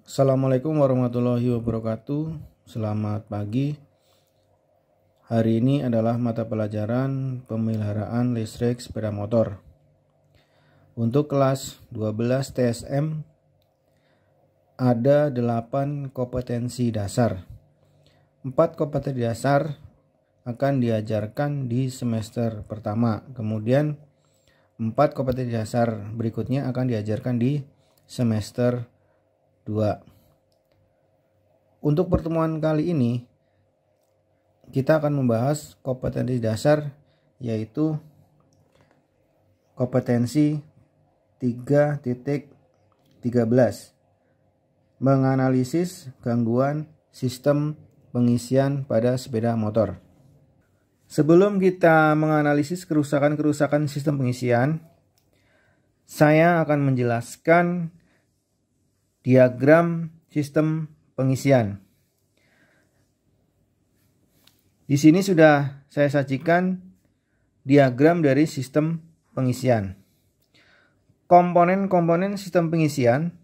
Assalamualaikum warahmatullahi wabarakatuh. Selamat pagi. Hari ini adalah mata pelajaran pemeliharaan listrik sepeda motor. Untuk kelas 12 TSM ada 8 kompetensi dasar. 4 kompetensi dasar akan diajarkan di semester pertama. Kemudian 4 kompetensi dasar berikutnya akan diajarkan di semester 2. Untuk pertemuan kali ini kita akan membahas kompetensi dasar, yaitu kompetensi 3.13, menganalisis gangguan sistem pengisian pada sepeda motor. Sebelum kita menganalisis kerusakan-kerusakan sistem pengisian, saya akan menjelaskan diagram sistem pengisian. Di sini sudah saya sajikan diagram dari sistem pengisian. Komponen-komponen sistem pengisian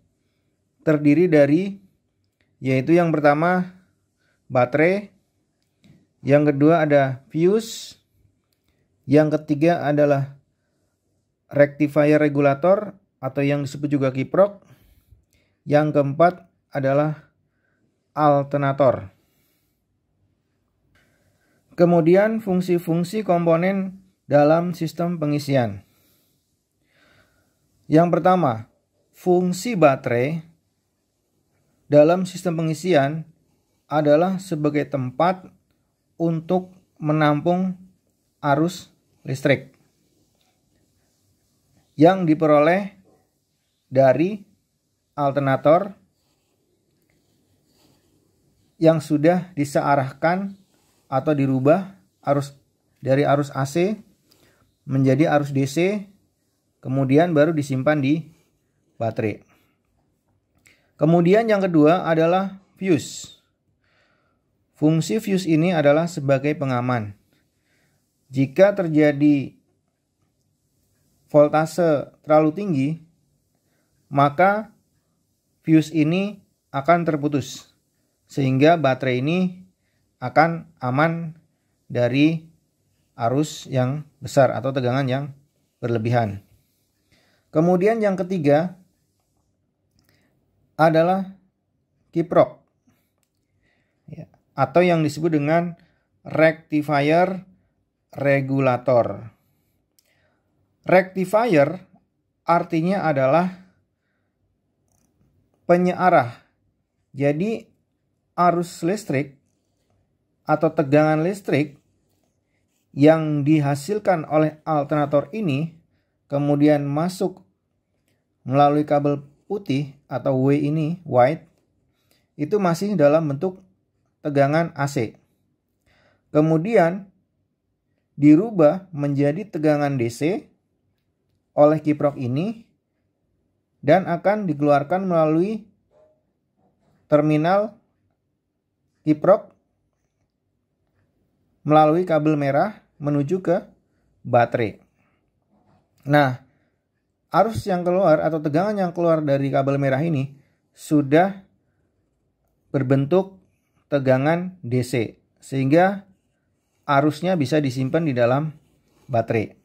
terdiri dari, yaitu yang pertama baterai, yang kedua ada fuse, yang ketiga adalah rectifier regulator atau yang disebut juga kiprok, yang keempat adalah alternator. Kemudian fungsi-fungsi komponen dalam sistem pengisian. Yang pertama, fungsi baterai dalam sistem pengisian adalah sebagai tempat untuk menampung arus listrik yang diperoleh dari alternator yang sudah disearahkan atau dirubah dari arus AC menjadi arus DC, kemudian baru disimpan di baterai. Kemudian yang kedua adalah fuse. Fungsi fuse ini adalah sebagai pengaman. Jika terjadi voltase terlalu tinggi, maka fuse ini akan terputus, sehingga baterai ini akan aman dari arus yang besar atau tegangan yang berlebihan. Kemudian yang ketiga adalah kiprok, atau yang disebut dengan rectifier regulator. Rectifier artinya adalah penyearah. Jadi arus listrik atau tegangan listrik yang dihasilkan oleh alternator ini kemudian masuk melalui kabel putih atau W ini, white, itu masih dalam bentuk tegangan AC. Kemudian dirubah menjadi tegangan DC oleh kiprok ini dan akan dikeluarkan melalui terminal kiprok melalui kabel merah menuju ke baterai. Nah, arus yang keluar atau tegangan yang keluar dari kabel merah ini sudah berbentuk tegangan DC, sehingga arusnya bisa disimpan di dalam baterai.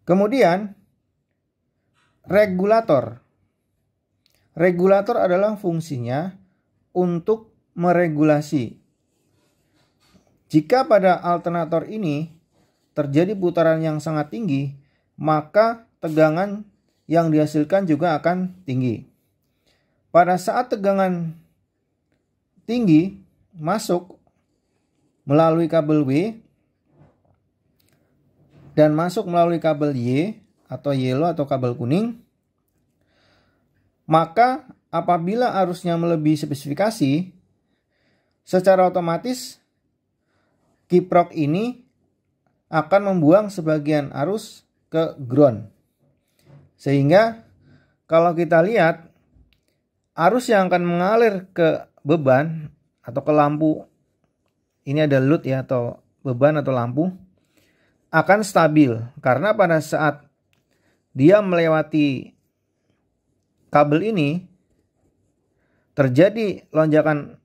Kemudian regulator. Regulator adalah fungsinya untuk meregulasi. Jika pada alternator ini terjadi putaran yang sangat tinggi, maka tegangan yang dihasilkan juga akan tinggi. Pada saat tegangan tinggi masuk melalui kabel W dan masuk melalui kabel Y atau yellow atau kabel kuning, maka apabila arusnya melebihi spesifikasi, secara otomatis kiprok ini akan membuang sebagian arus ke ground. Sehingga kalau kita lihat, arus yang akan mengalir ke beban atau ke lampu, ini ada load ya, atau beban atau lampu, akan stabil. Karena pada saat dia melewati kabel ini terjadi lonjakan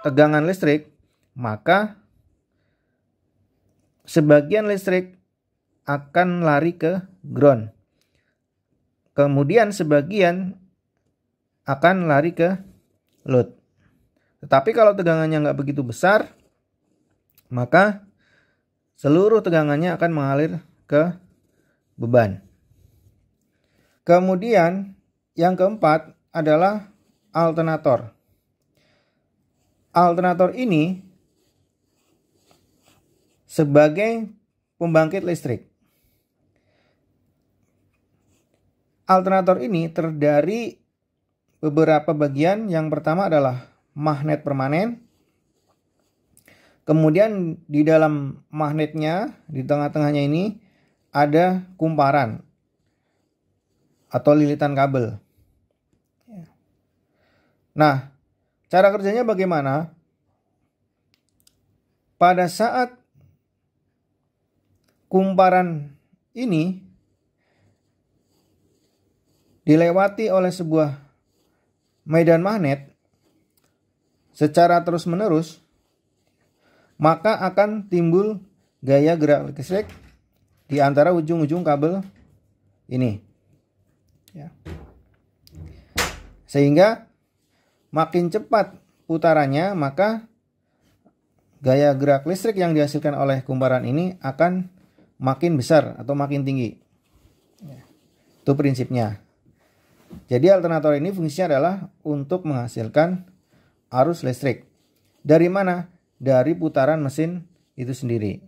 tegangan listrik, maka sebagian listrik akan lari ke ground. Kemudian sebagian akan lari ke load. Tetapi kalau tegangannya nggak begitu besar, maka seluruh tegangannya akan mengalir ke beban. Kemudian yang keempat adalah alternator. Alternator ini sebagai pembangkit listrik. Alternator ini terdiri dari beberapa bagian. Yang pertama adalah magnet permanen. Kemudian di dalam magnetnya, di tengah-tengahnya ini ada kumparan atau lilitan kabel. Nah, cara kerjanya bagaimana? Pada saat kumparan ini dilewati oleh sebuah medan magnet secara terus-menerus, maka akan timbul gaya gerak listrik di antara ujung-ujung kabel ini. Sehingga makin cepat putarannya, maka gaya gerak listrik yang dihasilkan oleh kumparan ini akan makin besar atau makin tinggi. Itu prinsipnya. Jadi alternator ini fungsinya adalah untuk menghasilkan arus listrik. Dari mana? Dari putaran mesin itu sendiri.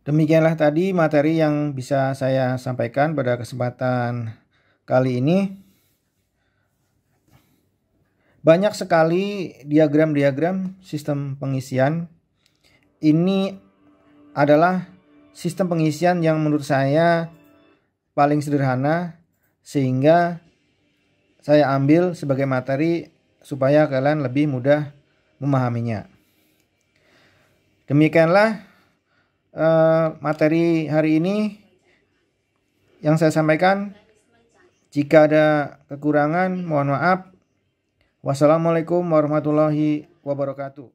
Demikianlah tadi materi yang bisa saya sampaikan pada kesempatan kali ini. Banyak sekali diagram-diagram sistem pengisian. Ini adalah sistem pengisian yang menurut saya paling sederhana, sehingga saya ambil sebagai materi supaya kalian lebih mudah memahaminya. Demikianlah materi hari ini yang saya sampaikan. Jika ada kekurangan, mohon maaf. Wassalamualaikum warahmatullahi wabarakatuh.